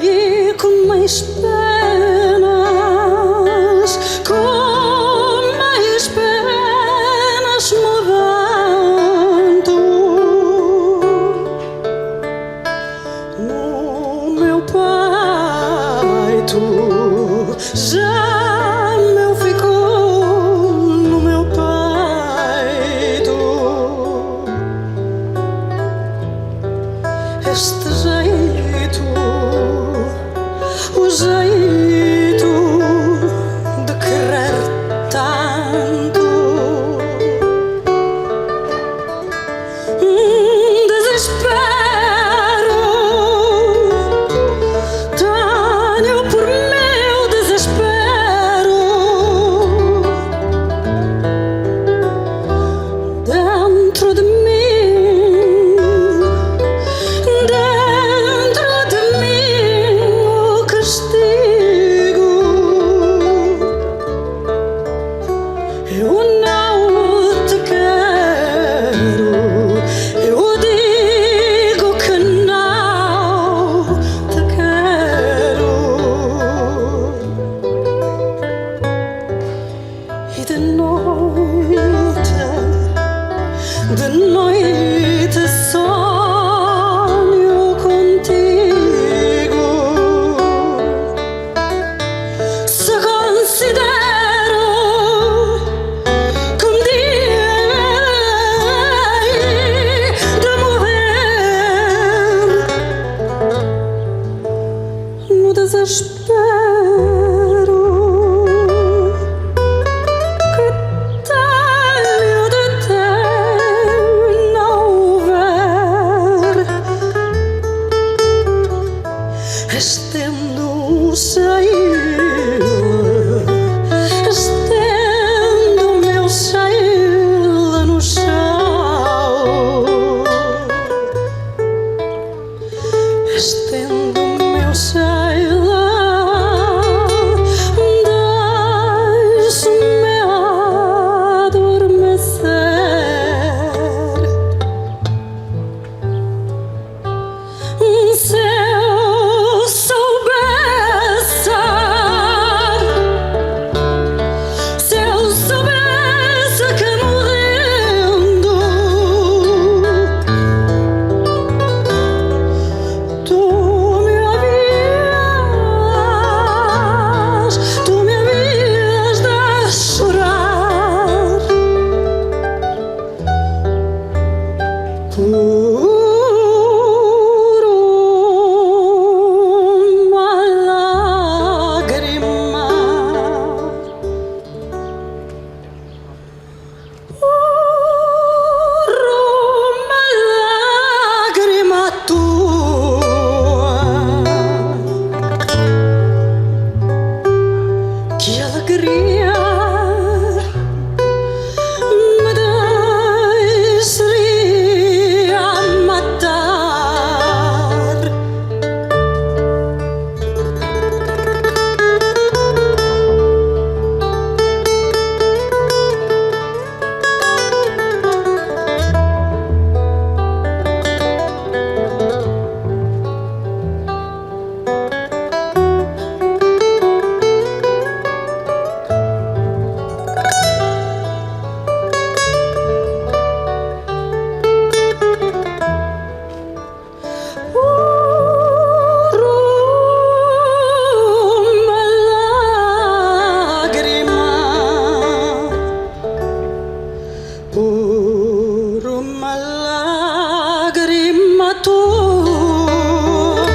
e com mais penas, mudando no meu peito, já meu ficou no meu peito este jeito, o jeito de querer tanto. Desespero tenho por meu desespero dentro de mim, o castigo. Eu não te quero, eu digo que não te quero. E de noite sonho contigo. Se considero que um dia hei de morrer no desespero que tenho de não ver, estendo o meu saíla no chão, estendo o meu saíla, deixe-me adormecer. Se eu soubesse, se eu soubesse que morrendo tu me havias de chorar por uma lágrima, tua. Que alegria me deixaria matar. Por uma lágrima tua,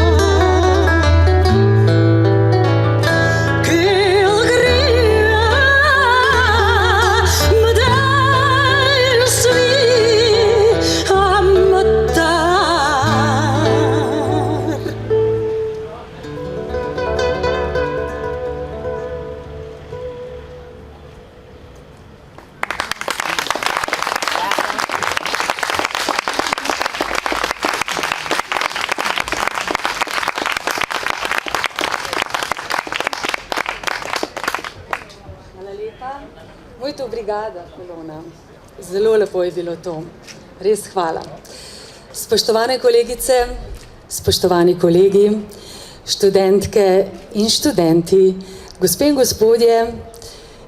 que alegria me deixaria matar. Muito obrigada, Polona. Zelo lepo je bilo to. Res hvala. Spoštovane kolegice, spoštovani kolegi, študentke in študenti, gospe in gospodje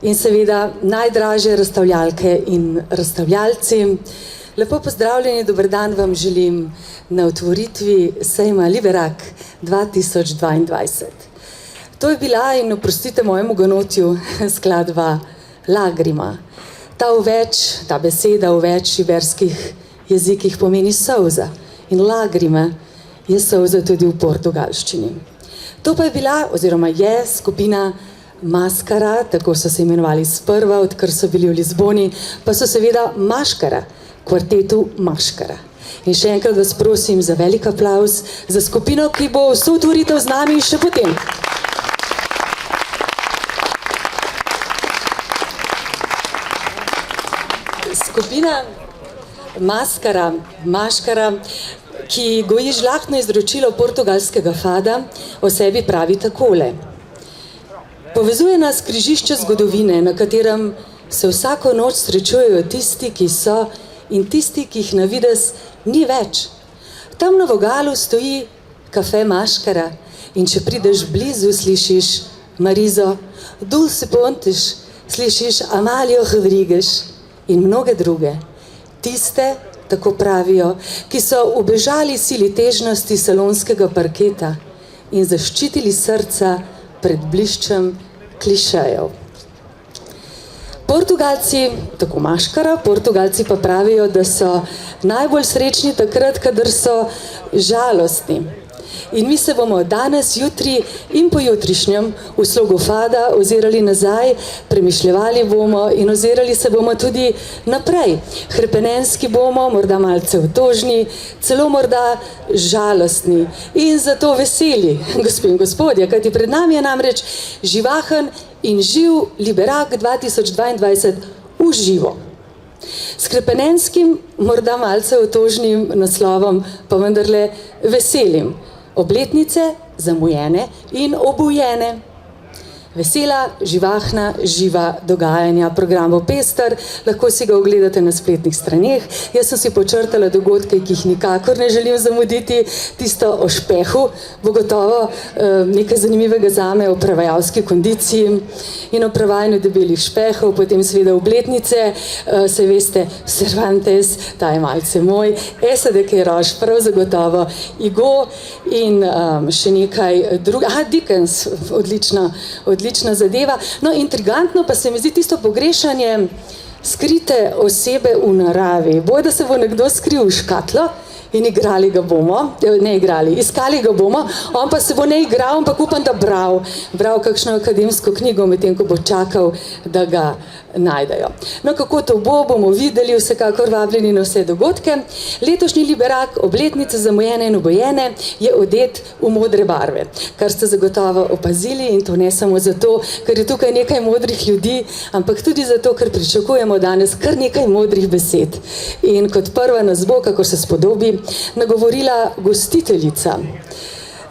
in seveda najdražje razstavljalke in razstavljalci. Lepo pozdravljeni, dober dan vam želim na otvoritvi sejma Liberak 2022. To je bila, in oprostite mojemu ganotju, skladba Lagrima. Ta beseda v več iberskih jezikih pomeni solza in lagrime je solza tudi v portugalščini. To pa je bila, oziroma je skupina Maskara, tako so se imenovali sprva, odkar so bili v Lizboni, pa so seveda Maškara, kvartetu Maškara. In še enkrat vas prosim za velik aplavz za skupino, ki bo vso otvoritev z nami še potem. Skupina Maškara, ki goji žlahtno izročilo portugalskega fada, o sebi pravi takole. Povezuje nas križišče zgodovine, na katerem se vsako noč srečujejo tisti, ki so, in tisti, ki jih na videz ni več. Tam na vogalu stoji kafe Maškara in če prideš blizu, slišiš Marizo, Dulce Pontes, slišiš Amalio Rodrigues in mnoge druge. Tiste, tako pravijo, ki so ubežali sili težnosti salonskega parketa in zaščitili srca pred bliščem klišejev. Portugalci, tako Maškara, Portugalci pa pravijo, da so najbolj srečni takrat, kadar so žalostni. In mi se bomo danes, jutri in pojutrišnjem v slogu fada ozirali nazaj, premišljevali bomo in ozirali se bomo tudi naprej. Hrepenenski bomo, morda malce otožni, celo morda žalostni in zato veseli, gospe in gospodje, kajti pred nami je namreč živahen in živ Liberak 2022 v živo. S hrepenenskim, morda malce otožnim naslovom, pa vendarle veselim. Obletnice, zamujene in obujene. Vesela, živahna, živa dogajanja, program bo pester, lahko si ga ogledate na spletnih straneh. Jaz sem si počrtala dogodke, ki jih nikakor ne želim zamuditi. Tisto o špehu bo gotovo nekaj zanimivega zame, o prevajalski kondiciji in o prevajanju debelih špehov, potem seveda obletnice, se veste, Cervantes, ta je malce moj, Esa de Queiroz, prav zagotovo, Igo in še nekaj drugega, Dickens, odlična zadeva. No, intrigantno pa se mi zdi tisto pogrešanje skrite osebe v naravi. Boj, da se bo nekdo skril v škatlo in iskali ga bomo, on pa se bo ne igral, ampak upam, da bral kakšno akademsko knjigo, medtem ko bo čakal, da ga najdejo. No, kako to bo, bomo videli, vsekakor vabljeni na vse dogodke. Letošnji Liberak, obletnice zamujene in obojene, je odet v modre barve, kar ste zagotovo opazili, in to ne samo zato, ker je tukaj nekaj modrih ljudi, ampak tudi zato, ker pričakujemo danes kar nekaj modrih besed. In kot prva nas bo, kako se spodobi, nagovorila gostiteljica,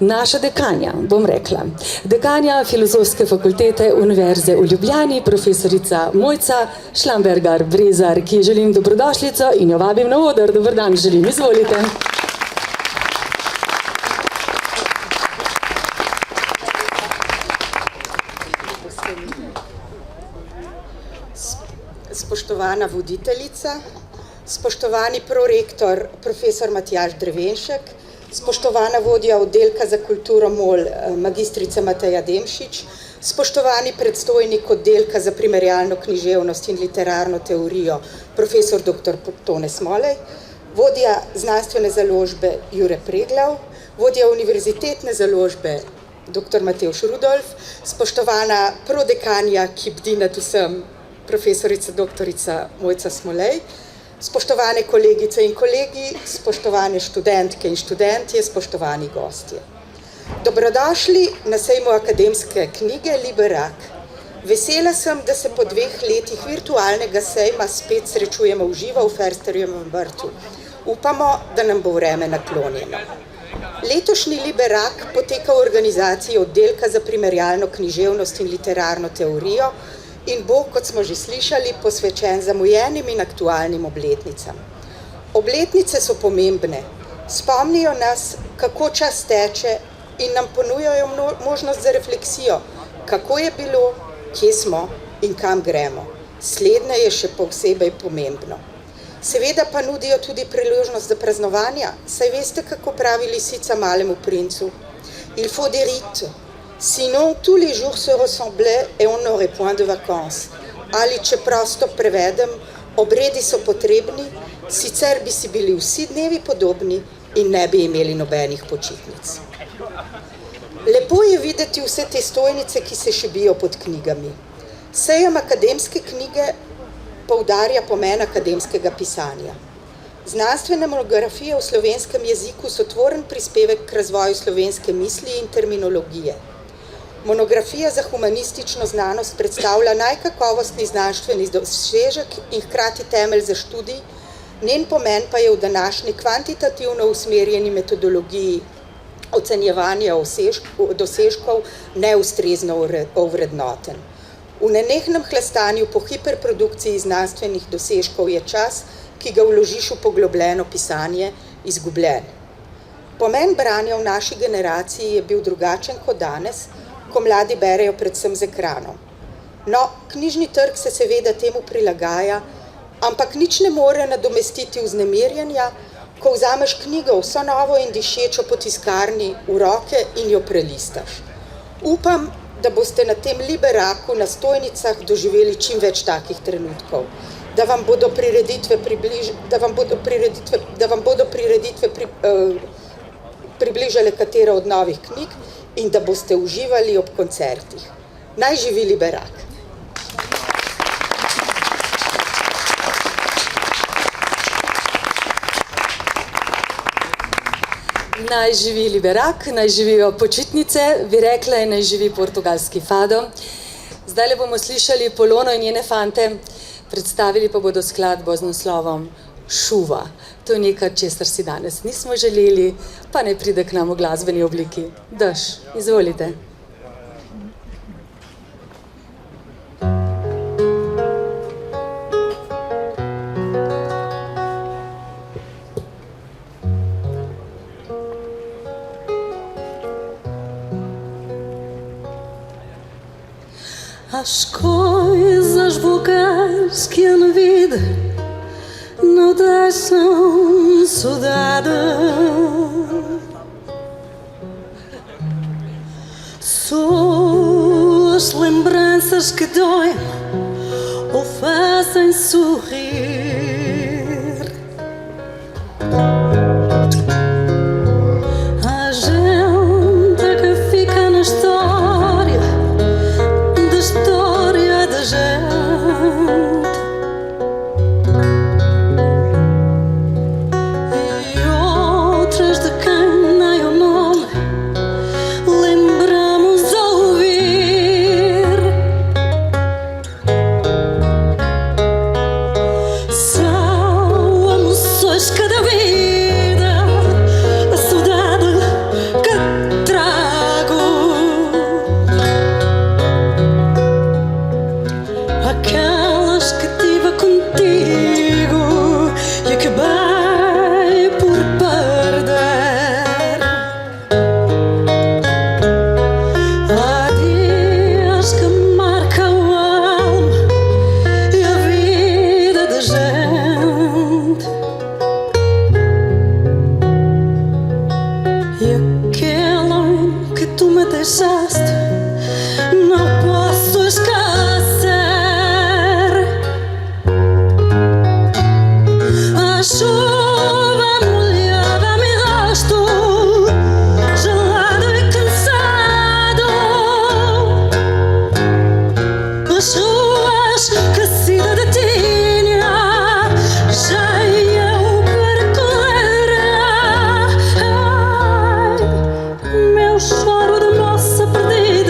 naša dekanja, bom rekla. Dekanja Filozofske fakultete Univerze v Ljubljani, profesorica Mojca Šlambergar-Brezar, ki želim dobrodošlico in jo vabim na oder. Dober dan želim, izvolite. Spoštovana voditeljica, spoštovani prorektor profesor Matjaž Drevenšek, spoštovana vodja oddelka za kulturo MOL magistrica Mateja Demšič, spoštovani predstojnik oddelka za primerjalno književnost in literarno teorijo profesor dr. Tone Smolej, vodja znanstvene založbe Jure Preglav, vodja univerzitetne založbe dr. Matevž Rudolf, spoštovana prodekanja, ki bdi nad vsem, profesorica doktorica Mojca Smolej, spoštovane kolegice in kolegi, spoštovane študentke in študentje, spoštovani gostje. Dobrodošli na sejmu akademske knjige Liberak. Vesela sem, da se po 2 letih virtualnega sejma spet srečujemo v živo v Fersterjevem vrtu. Upamo, da nam bo vreme naklonjeno. Letošnji Liberak poteka v organizaciji oddelka za primerjalno književnost in literarno teorijo in bo, kot smo že slišali, posvečen zamujenim in aktualnim obletnicam. Obletnice so pomembne, spomnijo nas, kako čas teče in nam ponujajo možnost za refleksijo, kako je bilo, kje smo in kam gremo. Slednje je še posebej pomembno. Seveda pa nudijo tudi priložnost za praznovanja, saj veste, kako pravi lisica malemu princu. Il faut des rites, sinon tous les jours se ressemblaient et on n'aurait point de vacances. Ali če prosto prevedem, obredi so potrebni, sicer bi si bili vsi dnevi podobni in ne bi imeli nobenih počitnic. Lepo je videti vse te stojnice, ki se šibijo pod knjigami. Sejem akademske knjige poudarja pomen akademskega pisanja. Znanstvene monografije v slovenskem jeziku so tvoren prispevek k razvoju slovenske misli in terminologije. Monografija za humanistično znanost predstavlja najkakovostni znanstveni dosežek in hkrati temelj za študij, njen pomen pa je v današnji kvantitativno usmerjeni metodologiji ocenjevanja dosežkov neustrezno ovrednoten. V nenehnem hlastanju po hiperprodukciji znanstvenih dosežkov je čas, ki ga vložiš v poglobljeno pisanje, izgubljen. Pomen branja v naši generaciji je bil drugačen kot danes, ko mladi berejo predvsem z ekranom. No, knjižni trg se seveda temu prilagaja, ampak nič ne more nadomestiti vznemirjenja, ko vzameš knjigo vso novo in dišečo po tiskarni v roke in jo prelistaš. Upam, da boste na tem liberaku na stojnicah doživeli čim več takih trenutkov, da vam bodo prireditve približale katero od novih knjig in da boste uživali ob koncertih. Naj živi liberak! Naj živi liberak, naj živijo počitnice, bi rekla in naj živi portugalski fado. Zdajle bomo slišali Polono in njene fante, predstavili pa bodo skladbo z naslovom Šuva. To je nekaj, česar si danes nismo želeli, pa ne pride k nam v glasbeni obliki. Dež, izvolite. As coisas vulgares que a vida não deixam saudade. Só as lembranças que doem ou fazem sorrir. A gente que fica na história da gente e outras de quem nem o nome lembramos ouvir. São emoções que da vida, a saudade que trago. Aquelas que tive contigo e acabei por perder. Há dias que marcam a alma e a vida da gente. E aquela que tu me deixaste não posso esquecer. A chuva molhava meu rosto, gelado e cansado. As ruas que a cidade tinha já eu percorrer. Ai, meu choro de moça perdida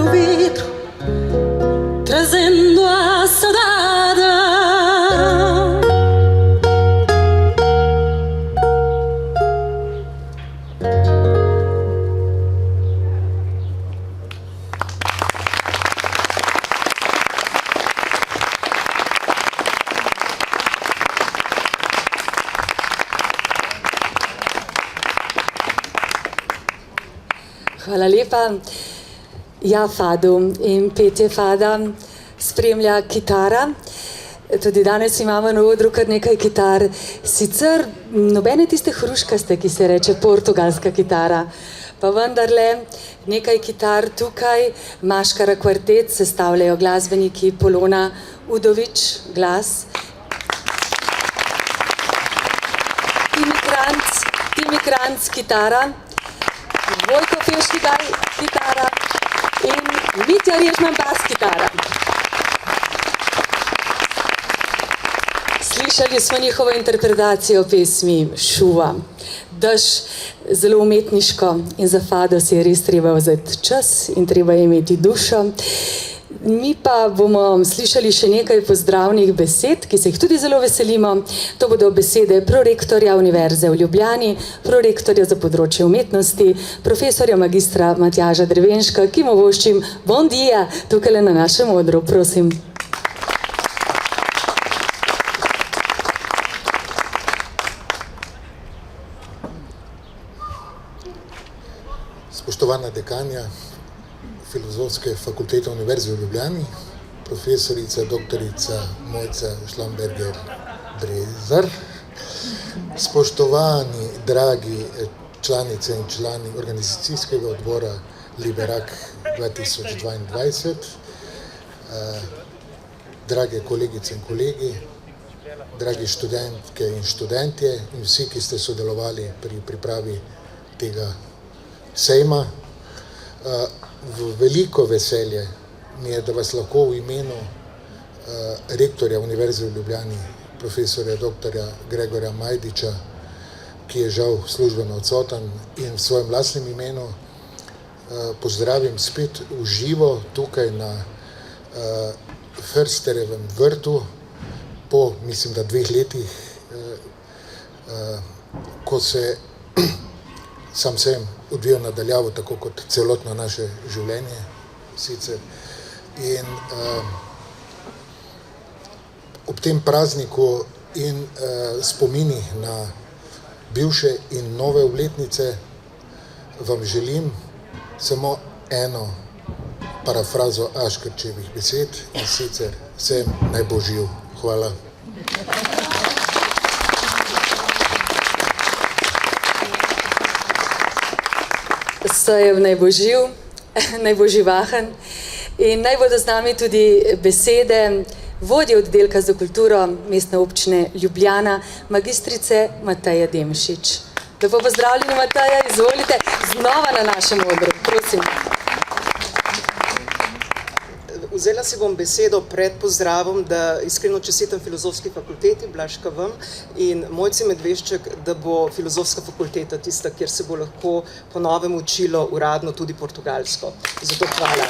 no vidro, trazendo a saudade. Hvala lepa. Ja, fado in petje fada spremlja kitara. Tudi danes imamo na odru kar nekaj kitar. Sicer nobene tiste hruškaste, ki se reče portugalska kitara, pa vendarle nekaj kitar tukaj. Maškara kvartet sestavljajo glasbeniki Polona Udovič, glas, Timi Kranc, kitara, Vojko Feštigal, kitara in Mitja Režman, bas, kitara. Slišali smo njihovo interpretacijo pesmi Šuva. Dež, zelo umetniško, in za fado si je res treba vzeti čas in treba je imeti dušo. Mi pa bomo slišali še nekaj pozdravnih besed, ki se jih tudi zelo veselimo. To bodo besede prorektorja Univerze v Ljubljani, prorektorja za področje umetnosti, profesorja magistra Matjaža Drevenška, ki mu voščim bon dia tukaj na našem odru. Prosim. Spoštovana dekanja Filozofske fakultete Univerze v Ljubljani, profesorica doktorica Mojca Šlamberger-Brezar, spoštovani dragi članice in člani organizacijskega odbora Liberak 2022, drage kolegice in kolegi, dragi študentke in študentje in vsi, ki ste sodelovali pri pripravi tega sejma. Veliko veselje mi je, da vas lahko v imenu rektorja Univerze v Ljubljani, profesorja doktorja Gregorja Majdiča, ki je žal službeno odsoten, in v svojem lastnem imenu pozdravim spet v živo tukaj na Försterjevem vrtu po, mislim, da 2 letih, ko se sam sem odvijal nadaljavo, tako kot celotno naše življenje sicer. In ob tem prazniku in spomini na bivše in nove obletnice vam želim samo eno parafrazo Aškerčevih besed, in sicer sem naj bo živ. Hvala. Sejem naj bo živ, naj bo živahen in naj bodo z nami tudi besede vodje oddelka za kulturo Mestne občine Ljubljana, magistrice Mateje Demšič. Lepo pozdravljeni, Mateja, izvolite znova na našem odru, prosim. Vzela si bom besedo pred pozdravom, da iskreno čestitam Filozofski fakulteti, Blažka vam, in Mojci Medvešček, da bo Filozofska fakulteta tista, kjer se bo lahko po novem učilo uradno tudi portugalsko. Zato hvala.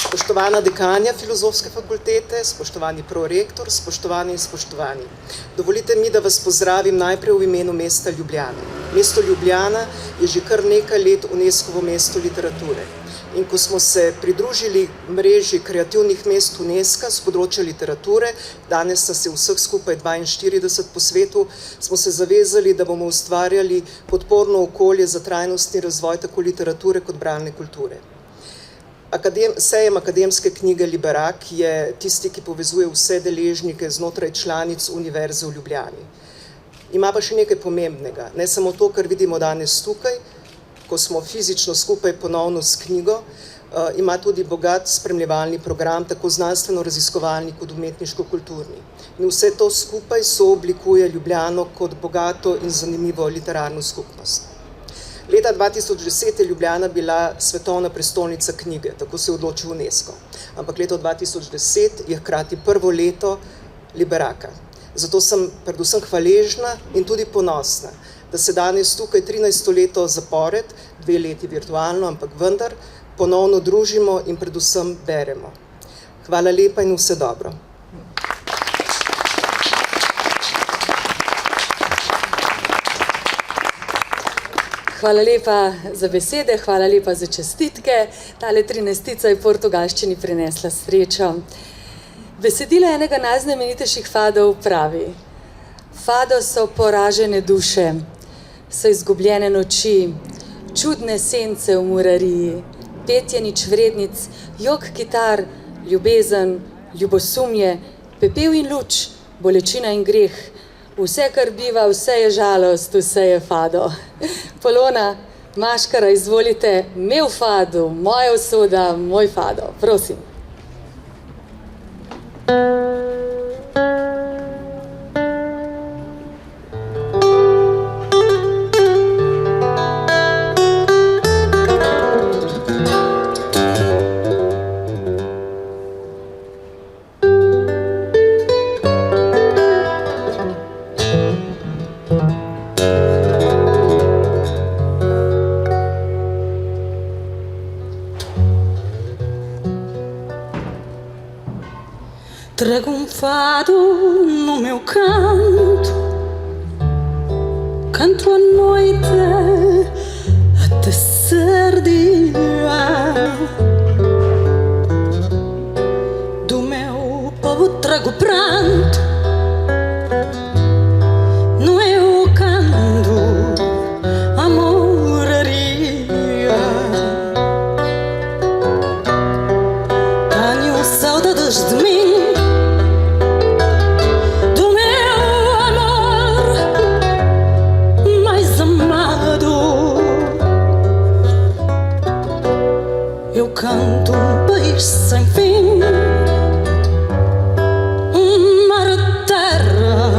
Spoštovana dekanja Filozofske fakultete, spoštovani prorektor, spoštovani in spoštovani. Dovolite mi, da vas pozdravim najprej v imenu mesta Ljubljana. Mesto Ljubljana je že kar nekaj let UNESCO-ovo mesto literature. In ko smo se pridružili mreži kreativnih mest UNESCO z področja literature, danes sta se vseh skupaj 42 po svetu, smo se zavezali, da bomo ustvarjali podporno okolje za trajnostni razvoj tako literature kot bralne kulture. Sejem akademske knjige Liberak je tisti, ki povezuje vse deležnike znotraj članic Univerze v Ljubljani. Ima pa še nekaj pomembnega, ne samo to, kar vidimo danes tukaj, ko smo fizično skupaj ponovno s knjigo, ima tudi bogat spremljevalni program, tako znanstveno-raziskovalni kot umetniško-kulturni. In vse to skupaj sooblikuje Ljubljano kot bogato in zanimivo literarno skupnost. Leta 2010 je Ljubljana bila svetovna prestolnica knjige, tako se je odločil UNESCO. Ampak leto 2010 je hkrati prvo leto Liberaka. Zato sem predvsem hvaležna in tudi ponosna, da se danes tukaj 13. leto zapored, 2 leti virtualno, ampak vendar, ponovno družimo in predvsem beremo. Hvala lepa in vse dobro. Hvala lepa za besede, hvala lepa za čestitke. Tale 13-tica je portugalščini prinesla srečo. Besedilo enega najznamenitejših fadov pravi: fado so poražene duše, so izgubljene noči, čudne sence v murariji, petje nič vrednic, jok kitar, ljubezen, ljubosumje, pepel in luč, bolečina in greh. Vse, kar biva, vse je žalost, vse je fado. Polona, Maškara, izvolite, meu fado, moja usoda, moj fado. Prosim. Trago fado no meu canto, canto à noite até ser dia. Do meu povo trago pranto, no eu canto a moraria. Tenho saudades de mim, canto país sem fim, mar e terra,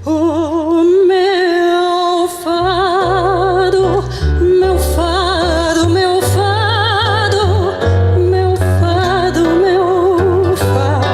o meu fado, meu fado, meu fado, meu fado, meu fado.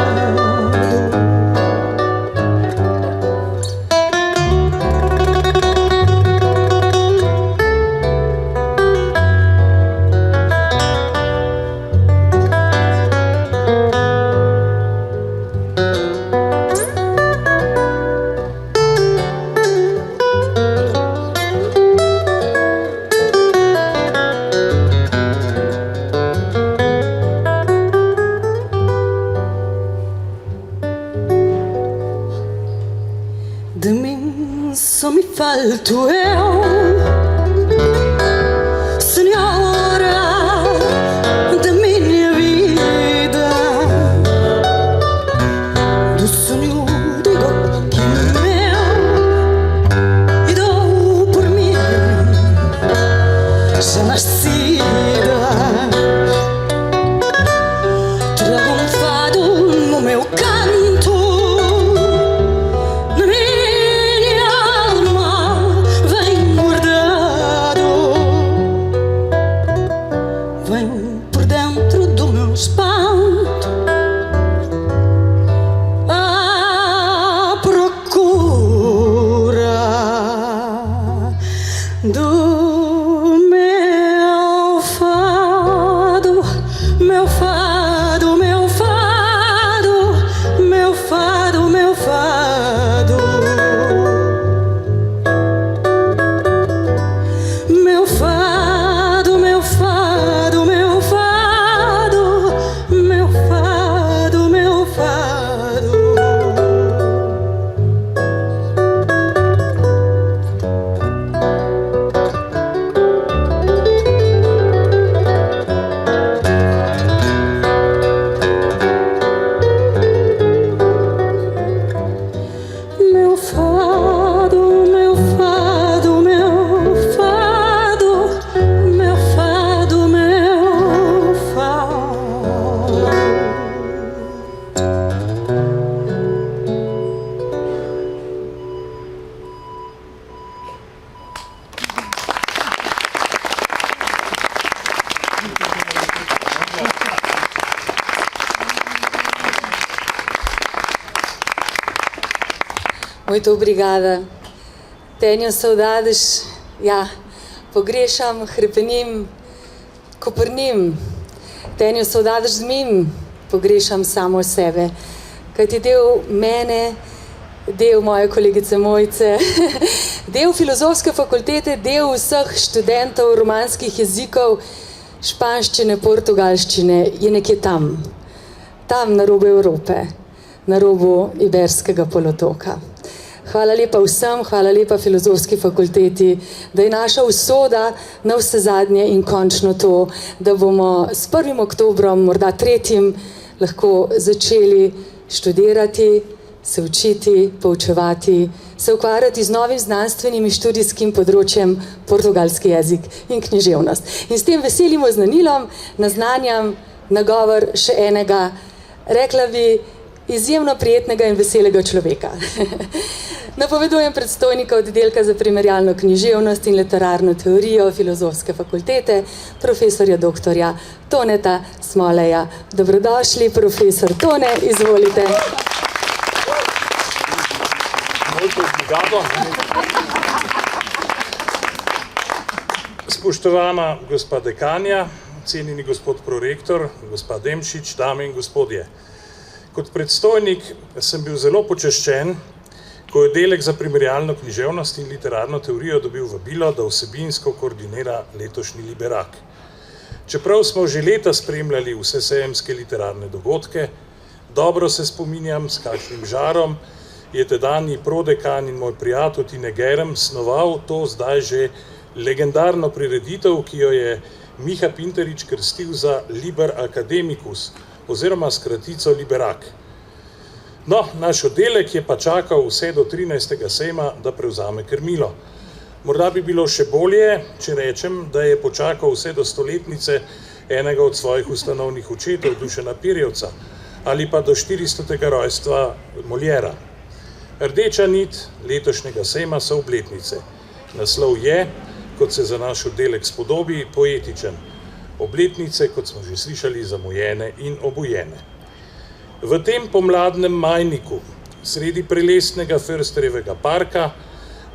De mim só me falto eu, senhora da minha vida. Do sonho digo que é meu e dou por mim já nascida. Trago fado no meu canto, do meu fado, meu fado, meu fado, meu fado, meu fado, meu fado, meu fado, meu fado, meu fado, meu fado. Muito obrigada. Tenho saudades, ja, pogrešam, hrepenim, koprnim. Tenho saudades de mim, pogrešam samo sebe. Kajti del mene, del moje kolegice Mojce, del filozofske fakultete, del vseh študentov romanskih jezikov, španščine, portugalščine je nekje tam. Tam na robu Evrope, na robu Iberskega polotoka. Hvala lepa vsem, hvala lepa filozofski fakulteti, da je naša usoda na vse zadnje in končno to, da bomo s 1. oktobrom, morda 3. lahko začeli študirati, se učiti, poučevati, se ukvarjati z novim znanstvenim in študijskim področjem portugalski jezik in književnost. In s tem veselim oznanilom naznanjam nagovor še enega, rekla bi, izjemno prijetnega in veselega človeka. Napovedujem predstojnika oddelka za primerjalno književnost in literarno teorijo filozofske fakultete, profesorja doktorja Toneta Smoleja. Dobrodošli, profesor Tone, izvolite. Spoštovana gospa dekanja, cenjeni gospod prorektor, gospa Demšič, dame in gospodje. Kot predstojnik sem bil zelo počaščen, ko je oddelek za primerjalno književnost in literarno teorijo dobil vabilo, da vsebinsko koordinira letošnji Liberak. Čeprav smo že leta spremljali vse sejemske literarne dogodke, dobro se spominjam, s kakšnim žarom je tedanji prodekan in moj prijatelj Tine Gerem snoval to zdaj že legendarno prireditev, ki jo je Miha Pinterič krstil za Liber Academicus, oziroma s kratico Liberak. No, naš oddelek je pa čakal vse do 13. sejma, da prevzame krmilo. Morda bi bilo še bolje, če rečem, da je počakal vse do stoletnice enega od svojih ustanovnih očetov, Dušana Pirjevca, ali pa do 400. rojstva Moljera. Rdeča nit letošnjega sejma so obletnice. Naslov je, kot se za naš oddelek spodobi, poetičen. Obletnice, kot smo že slišali, zamujene in obujene. V tem pomladnem majniku, sredi prelesnega Försterjevega parka,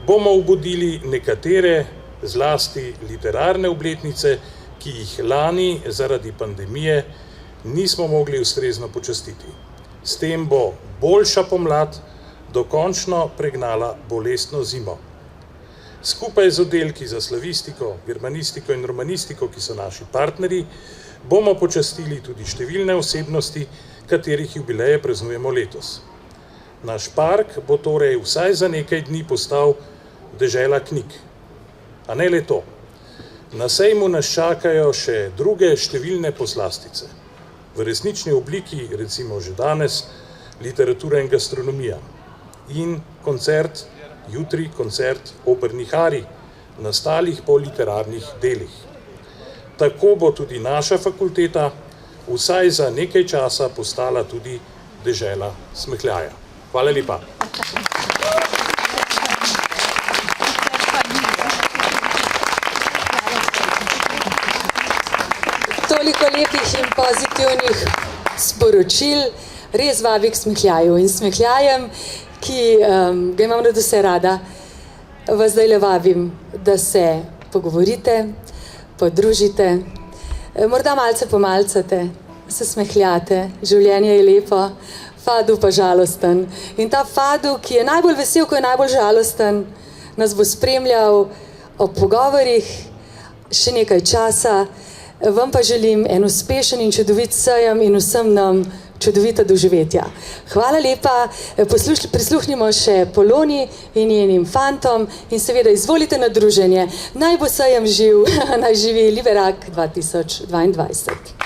bomo obudili nekatere, zlasti literarne obletnice, ki jih lani zaradi pandemije nismo mogli ustrezno počastiti. S tem bo boljša pomlad dokončno pregnala bolestno zimo. Skupaj z oddelki za slavistiko, germanistiko in romanistiko, ki so naši partnerji, bomo počastili tudi številne osebnosti, katerih jubileje praznujemo letos. Naš park bo torej vsaj za nekaj dni postal dežela knjig. A ne le to. Na sejmu nas čakajo še druge številne poslastice. V resnični obliki, recimo že danes, literatura in gastronomija. In koncert, jutri koncert opernih arij, nastalih po literarnih delih. Tako bo tudi naša fakulteta vsaj za nekaj časa postala tudi dežela smehljaja. Hvala lepa. Toliko lepih in pozitivnih sporočil res vabi k smehljaju. In smehljajem, ki ga imam nadvse rada, vas zdajle vabim, da se pogovorite, podružite, morda malce pomalcate, se smehljate, življenje je lepo, fadu pa žalosten. In ta fadu, ki je najbolj vesel, ko je najbolj žalosten, nas bo spremljal ob pogovorih še nekaj časa. Vam pa želim en uspešen in čudovit sejem in vsem nam čudovita doživetja. Hvala lepa, prisluhnimo še Poloni in njenim fantom in seveda izvolite na druženje. Naj bo sejem živ, naj živi Liberak 2022.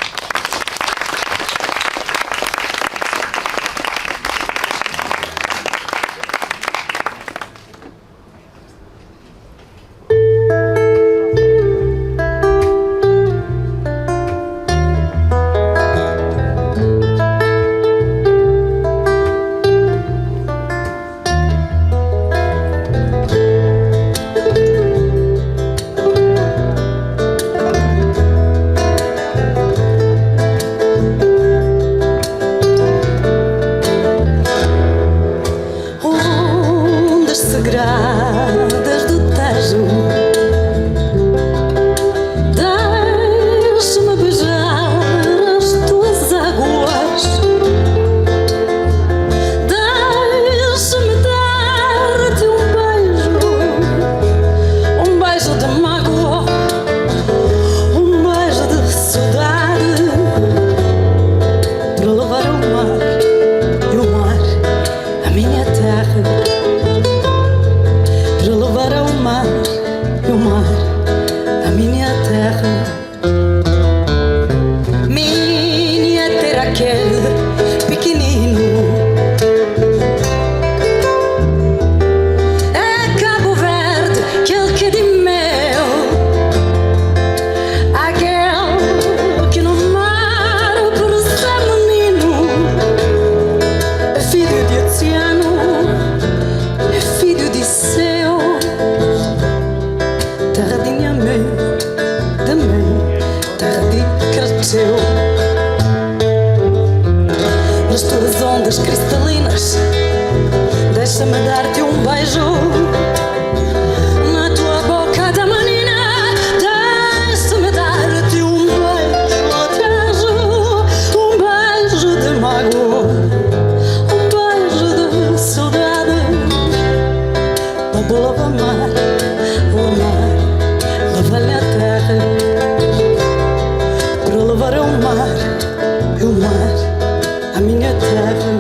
ondas cristalinas, deixa-me dar-te um beijo na tua boca da menina. Deixa-me dar-te um beijo de mágoa, um beijo de saudade. Para amar, leva-lhe a terra, para levar ao mar, a minha terra.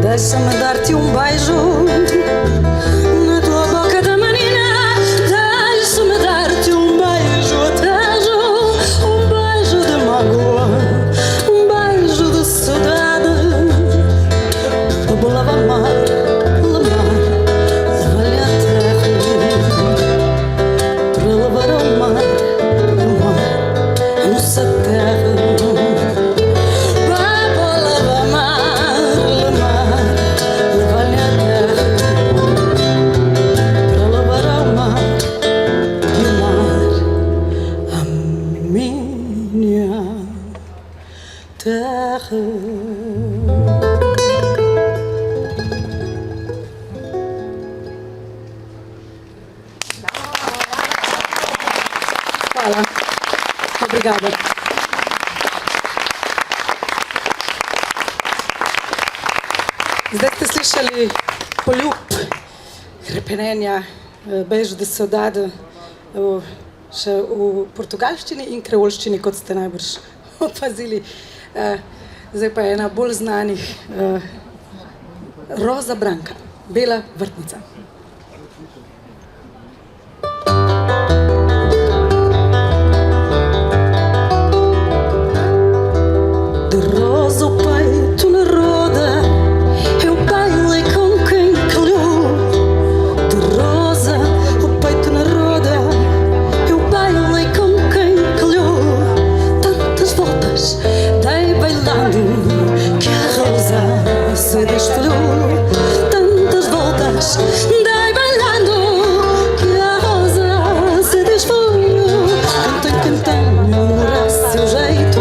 Deixa-me dar-te um beijo na tua boca da menina. Deixa-me dar-te um beijo um beijo de mágoa, um beijo de saudade. Para amar, leva-lhe a terra, para levar ao mar, a nossa terra. Hvala. Obrigada. Zdaj ste slišali poljub, hrepenenja, bež de saudade, še v portugalščini in kreolščini, kot ste najbrž opazili. Zdaj pa je ena bolj znanih, Roza Branca, Bela vrtnica. Se desfolhou tantas voltas, dei bailando que a rosa se desfolhou. Cantem, amor a seu jeito,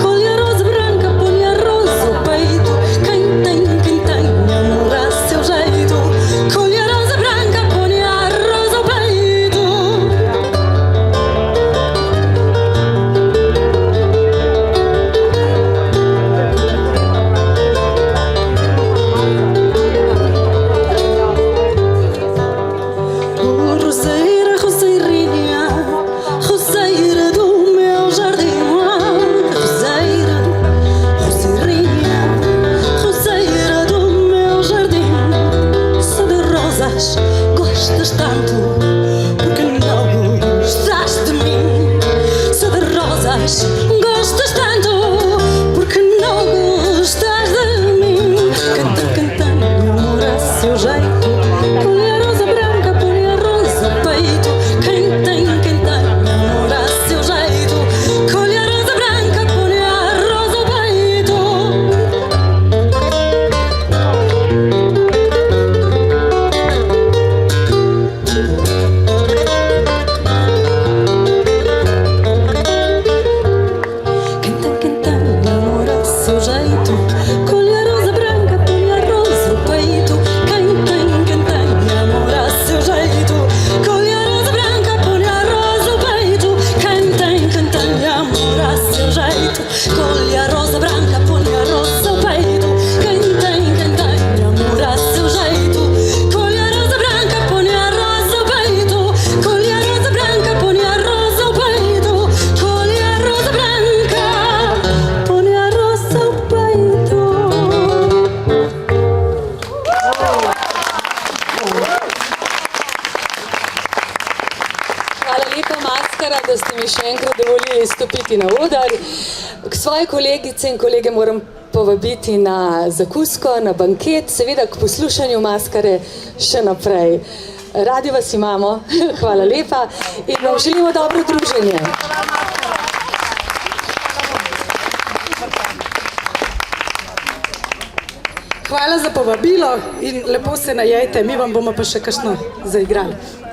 colhe a rosa branca, põe a rosa ao peito. Cantem, amor a seu jeito, colhe a rosa branca, põe a rosa ao peito. Gostas tanto, porque não gostas de mim? Se de rosas gostas tanto, porque não gostas de mim? Canta, amor a seu jeito, põe a rosa branca, põe a rosa ao peito. Canta, amor a seu jeito, colhe a rosa branca, põe a rosa ao peito. Ponha a rosa ao peito. stopiti na oder. Svoje kolegice in kolege moram povabiti na zakusko, na banket, seveda k poslušanju Maskare še naprej. Radi vas imamo, hvala lepa in vam želimo dobro druženje. Hvala za povabilo in lepo se najejte, mi vam bomo pa še kakšno zaigrali.